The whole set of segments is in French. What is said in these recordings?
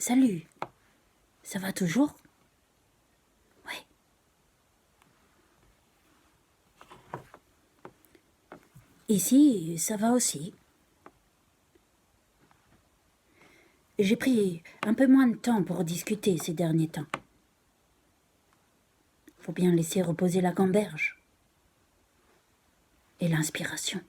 Salut, ça va toujours? Ouais. Ici, ça va aussi. J'ai pris un peu moins de temps pour discuter ces derniers temps. Faut bien laisser reposer la gamberge. Et l'inspiration.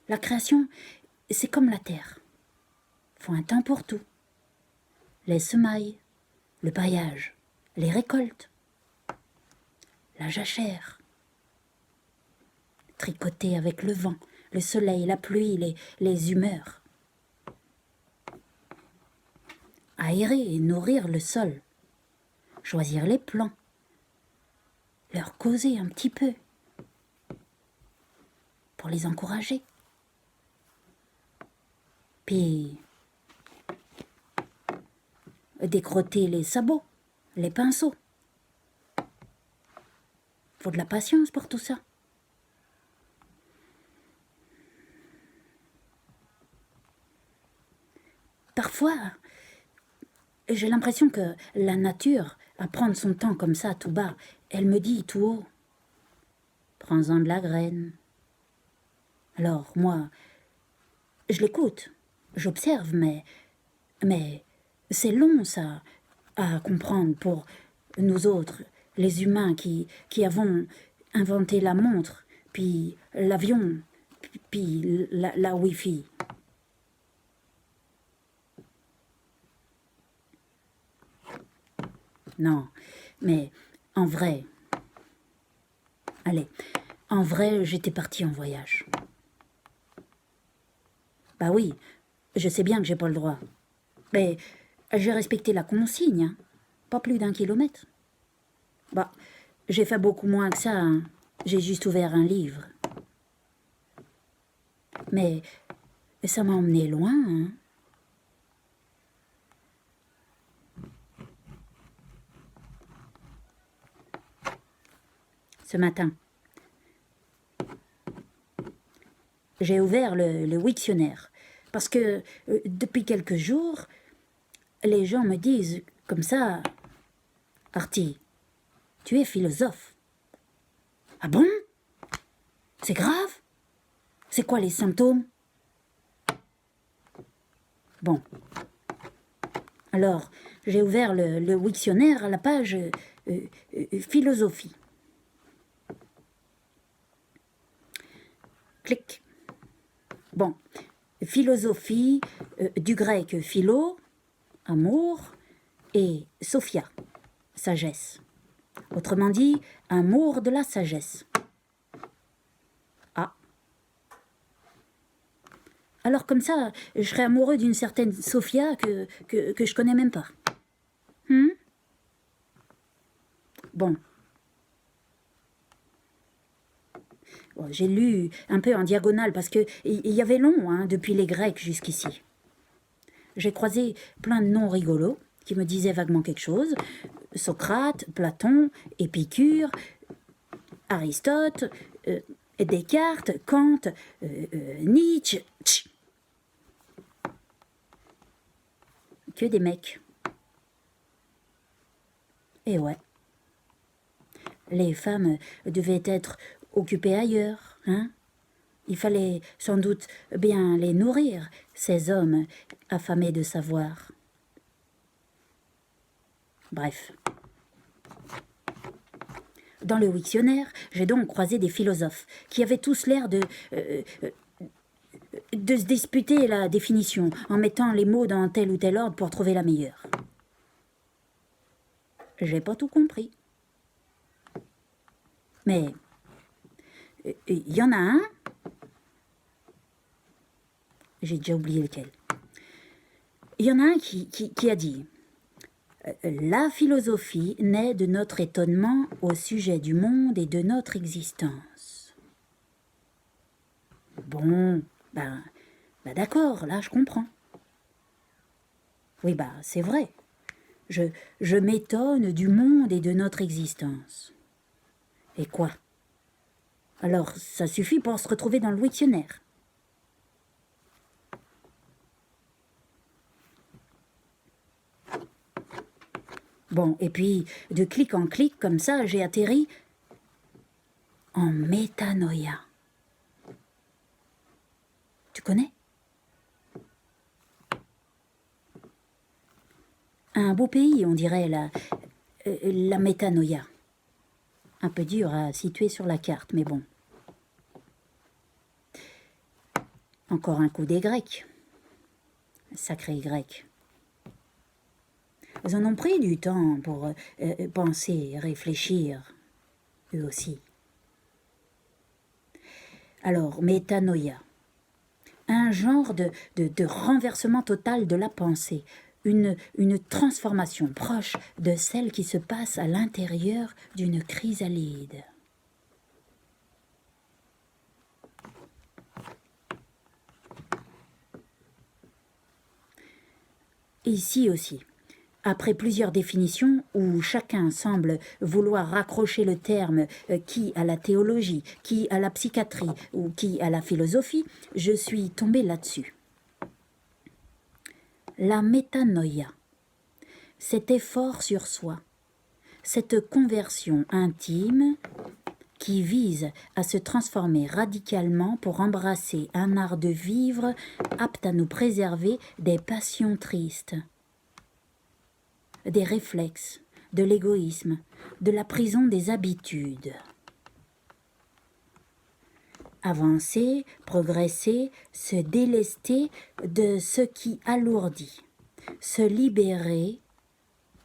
La création, c'est comme la terre. Faut un temps pour tout. Les semailles, le paillage, les récoltes, la jachère. Tricoter avec le vent, le soleil, la pluie, les humeurs. Aérer et nourrir le sol. Choisir les plants. Leur causer un petit peu. Pour les encourager. Puis décrotter les sabots, les pinceaux. Faut de la patience pour tout ça. Parfois, j'ai l'impression que la nature, à prendre son temps comme ça, tout bas, elle me dit tout haut, prends-en de la graine. Alors, moi, je l'écoute, j'observe, mais c'est long, ça, à comprendre pour nous autres, les humains qui avons inventé la montre, puis l'avion, puis la Wi-Fi. Non, mais en vrai, j'étais partie en voyage. Bah oui, je sais bien que j'ai pas le droit. Mais j'ai respecté la consigne, hein. Pas plus d'1 kilomètre. Bah, j'ai fait beaucoup moins que ça, hein. J'ai juste ouvert un livre. Mais ça m'a emmené loin, hein. Ce matin, j'ai ouvert le Wiktionnaire. Parce que depuis quelques jours, les gens me disent comme ça, Artie, tu es philosophe. Ah bon? C'est grave? C'est quoi les symptômes? Bon. Alors, j'ai ouvert le Wiktionnaire à la page philosophie. Clic. Bon. Philosophie, du grec philo, amour, et sophia, sagesse. Autrement dit, amour de la sagesse. Ah. Alors comme ça, je serais amoureux d'une certaine Sophia que je connais même pas. Bon. J'ai lu un peu en diagonale parce que il y avait long, hein, depuis les Grecs jusqu'ici. J'ai croisé plein de noms rigolos qui me disaient vaguement quelque chose. Socrate, Platon, Épicure, Aristote, Descartes, Kant, Nietzsche. Tch. Que des mecs. Et ouais. Les femmes devaient être occupées ailleurs, hein. Il fallait sans doute bien les nourrir, ces hommes affamés de savoir. Bref. Dans le Wiktionnaire, j'ai donc croisé des philosophes qui avaient tous l'air de se disputer la définition en mettant les mots dans tel ou tel ordre pour trouver la meilleure. J'ai pas tout compris. Mais il y en a un, j'ai déjà oublié lequel. Il y en a un qui a dit « La philosophie naît de notre étonnement au sujet du monde et de notre existence. » Bon, ben d'accord, là je comprends. Oui, c'est vrai. Je m'étonne du monde et de notre existence. Et quoi? Alors, ça suffit pour se retrouver dans le dictionnaire. Bon, et puis, de clic en clic, comme ça, j'ai atterri en métanoïa. Tu connais? Un beau pays, on dirait, la métanoïa. Un peu dur à situer sur la carte, mais bon. Encore un coup des Grecs. Sacrés Grecs. Ils en ont pris du temps pour penser, réfléchir, eux aussi. Alors, métanoïa. Un genre de renversement total de la pensée. Une transformation proche de celle qui se passe à l'intérieur d'une chrysalide. Ici aussi, après plusieurs définitions où chacun semble vouloir raccrocher le terme qui à la théologie, qui à la psychiatrie ou qui à la philosophie, je suis tombée là-dessus. La métanoïa, cet effort sur soi, cette conversion intime qui vise à se transformer radicalement pour embrasser un art de vivre apte à nous préserver des passions tristes, des réflexes, de l'égoïsme, de la prison des habitudes. Avancer, progresser, se délester de ce qui alourdit, se libérer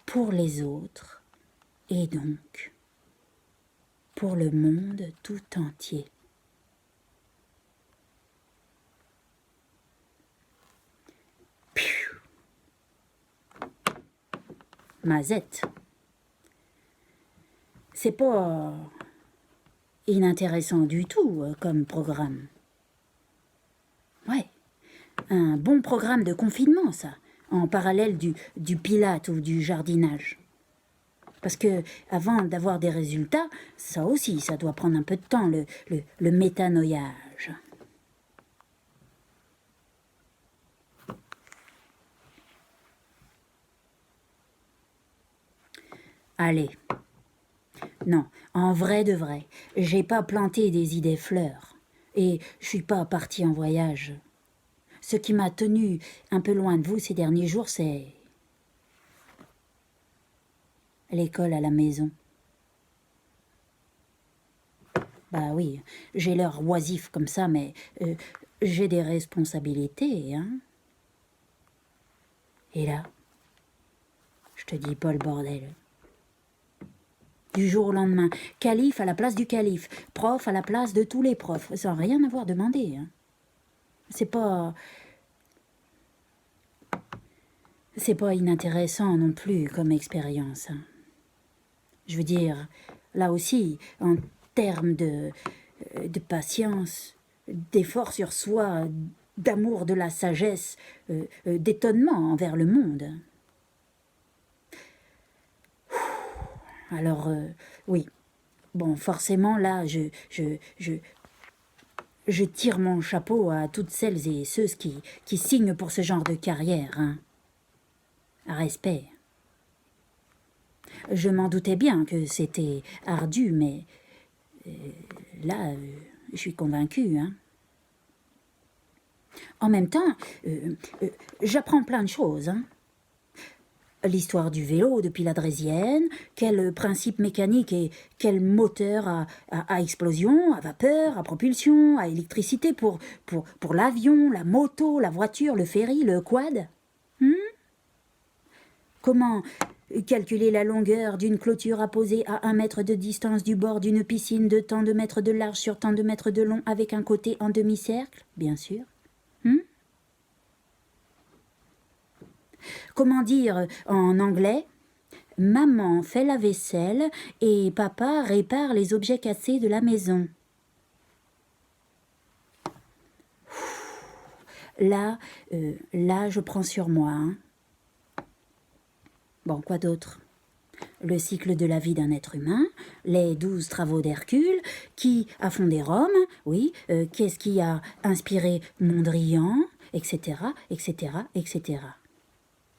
pour les autres et donc pour le monde tout entier. Piou. Mazette. C'est pas inintéressant du tout comme programme. Ouais, un bon programme de confinement, ça, en parallèle du pilate ou du jardinage. Parce que avant d'avoir des résultats, ça aussi, ça doit prendre un peu de temps, le métanoïage. Allez. Non, en vrai de vrai, j'ai pas planté des idées fleurs. Et je suis pas partie en voyage. Ce qui m'a tenu un peu loin de vous ces derniers jours, c'est l'école à la maison. Bah oui, j'ai l'air oisif comme ça, mais j'ai des responsabilités, hein. Et là, je te dis pas le bordel. Du jour au lendemain, calife à la place du calife, prof à la place de tous les profs, sans rien avoir demandé, hein. C'est pas inintéressant non plus comme expérience, hein. Je veux dire, là aussi, en termes de patience, d'effort sur soi, d'amour de la sagesse, d'étonnement envers le monde. Alors, oui, bon, forcément, là, je tire mon chapeau à toutes celles et ceux qui signent pour ce genre de carrière, hein. Respect. Je m'en doutais bien que c'était ardu, mais là, je suis convaincue, hein. En même temps, j'apprends plein de choses, hein. L'histoire du vélo depuis la Drésienne, quel principe mécanique et quel moteur à explosion, à vapeur, à propulsion, à électricité pour l'avion, la moto, la voiture, le ferry, le quad. Comment calculer la longueur d'une clôture apposée à 1 mètre de distance du bord d'une piscine de tant de mètres de large sur tant de mètres de long avec un côté en demi-cercle, bien sûr. Comment dire en anglais? Maman fait la vaisselle et papa répare les objets cassés de la maison. Là, je prends sur moi, hein. Bon, quoi d'autre? le cycle de la vie d'un être humain, les 12 travaux d'Hercule, qui a fondé Rome, oui, qu'est-ce qui a inspiré Mondrian, etc., etc., etc.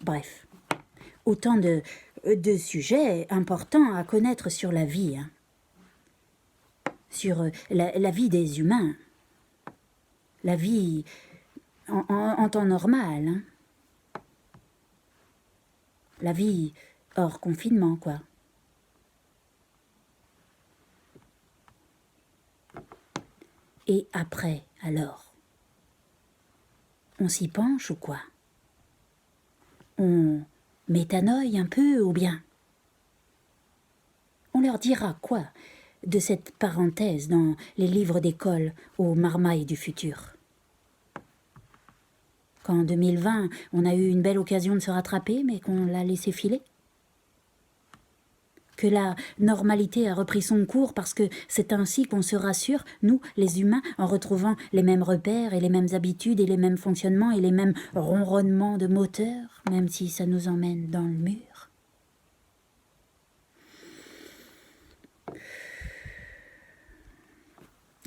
Bref, autant de sujets importants à connaître sur la vie, hein. Sur la vie des humains, la vie en temps normal, hein. La vie hors confinement, quoi. Et après, alors? On s'y penche ou quoi? On métanoïe un peu ou bien? On leur dira quoi de cette parenthèse dans les livres d'école aux marmailles du futur? Qu'en 2020, on a eu une belle occasion de se rattraper, mais qu'on l'a laissé filer? Que la normalité a repris son cours parce que c'est ainsi qu'on se rassure, nous, les humains, en retrouvant les mêmes repères et les mêmes habitudes et les mêmes fonctionnements et les mêmes ronronnements de moteur, même si ça nous emmène dans le mur?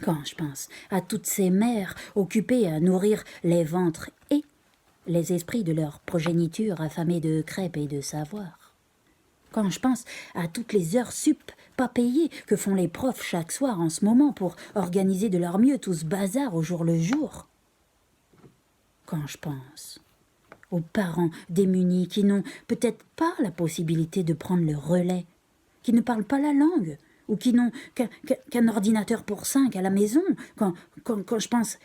Quand je pense à toutes ces mères occupées à nourrir les ventres et les esprits de leur progéniture affamés de crêpes et de savoir. Quand je pense à toutes les heures sup pas payées que font les profs chaque soir en ce moment pour organiser de leur mieux tout ce bazar au jour le jour. Quand je pense aux parents démunis qui n'ont peut-être pas la possibilité de prendre le relais, qui ne parlent pas la langue, ou qui n'ont qu'un ordinateur pour 5 à la maison, quand je pense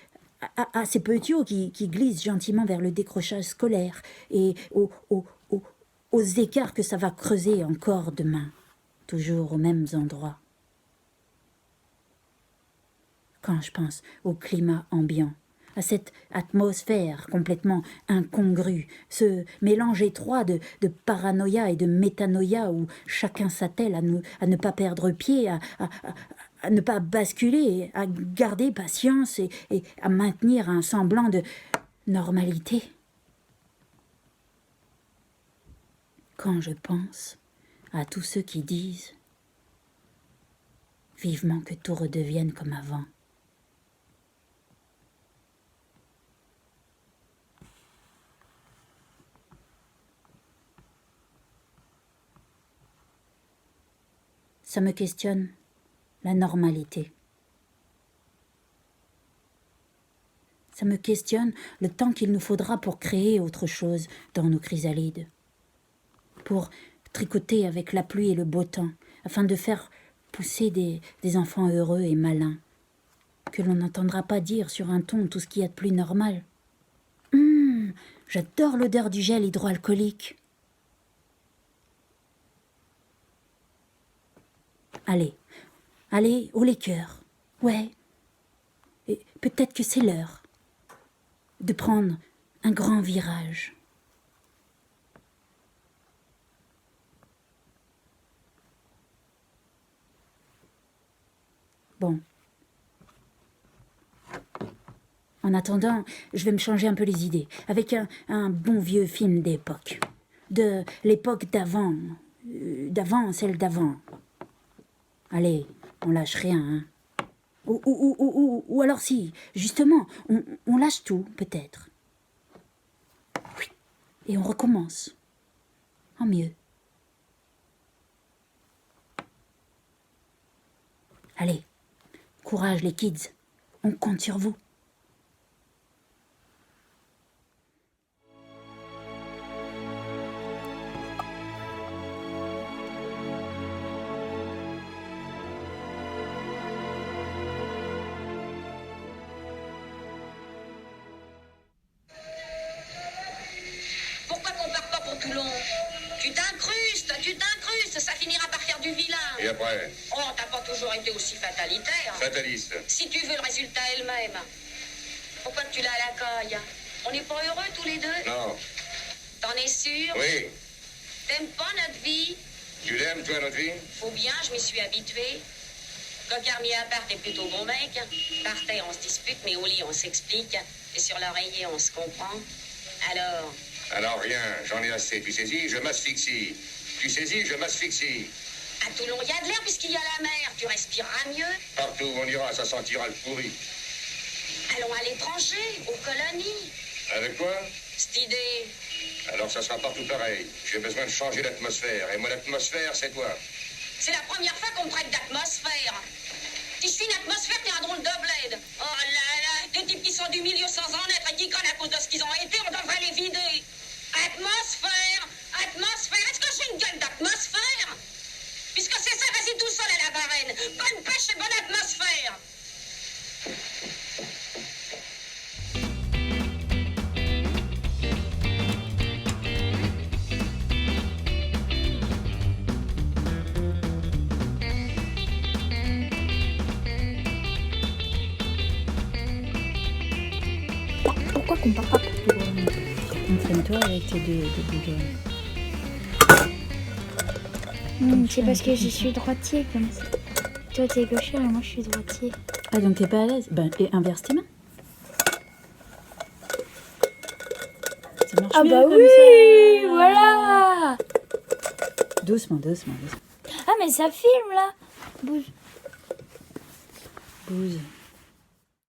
à ces petits qui glissent gentiment vers le décrochage scolaire et aux écarts que ça va creuser encore demain, toujours aux mêmes endroits. Quand je pense au climat ambiant, à cette atmosphère complètement incongrue, ce mélange étroit de paranoïa et de métanoïa où chacun s'attelle à ne pas perdre pied, à ne pas basculer, à garder patience et à maintenir un semblant de normalité. Quand je pense à tous ceux qui disent vivement que tout redevienne comme avant, ça me questionne la normalité. Ça me questionne le temps qu'il nous faudra pour créer autre chose dans nos chrysalides, pour tricoter avec la pluie et le beau temps, afin de faire pousser des enfants heureux et malins, que l'on n'entendra pas dire sur un ton tout ce qu'il y a de plus normal. J'adore l'odeur du gel hydroalcoolique. Allez, haut les cœurs. Ouais. Et peut-être que c'est l'heure de prendre un grand virage. Bon. En attendant, je vais me changer un peu les idées, avec un bon vieux film d'époque. De l'époque d'avant. Celle d'avant. Allez, on lâche rien, hein. Ou alors si, justement, on lâche tout, peut-être. Oui. Et on recommence. En mieux. Allez, courage les kids, on compte sur vous. Ça finira par faire du vilain. Et après? Oh, t'as pas toujours été aussi fatalitaire. Fataliste. Si tu veux le résultat elle-même, pourquoi tu l'as à la caille? On n'est pas heureux tous les deux? Non. T'en es sûr? Oui. T'aimes pas notre vie? Tu l'aimes, toi, notre vie? Faut bien, je m'y suis habituée. Cocard mis à part, t'es plutôt bon mec. Par terre, on se dispute, mais au lit, on s'explique. Et sur l'oreiller, on se comprend. Alors rien, j'en ai assez. Tu saisis, je m'asphyxie. Tu saisis, je m'asphyxie. À Toulon, il y a de l'air puisqu'il y a la mer. Tu respireras mieux. Partout où on ira, ça sentira le pourri. Allons à l'étranger, aux colonies. Avec quoi? Cette idée. Alors ça sera partout pareil. J'ai besoin de changer d'atmosphère. Et moi, l'atmosphère, c'est toi. C'est la première fois qu'on me traite d'atmosphère. Si je suis une atmosphère, t'es un drôle de bled. Oh là là, des types qui sont du milieu sans en être et qui crânent à cause de ce qu'ils ont été, on devrait les vider. Atmosphère, atmosphère, est-ce que j'ai une gueule d'atmosphère? Puisque c'est ça, vas-y tout seul à la Varenne. Bonne pêche et bonne atmosphère. Pourquoi qu'on parle pas portugais? Entraîne-toi avec tes deux bougeons. C'est parce que je suis droitier comme ça. Toi t'es gaucher et moi je suis droitier. Ah, donc t'es pas à l'aise? Ben, et inverse tes mains. Ça marche Ah mieux bah comme oui, ça. voilà. Doucement, doucement, doucement. Ah mais ça filme là. Bouge. Bouge.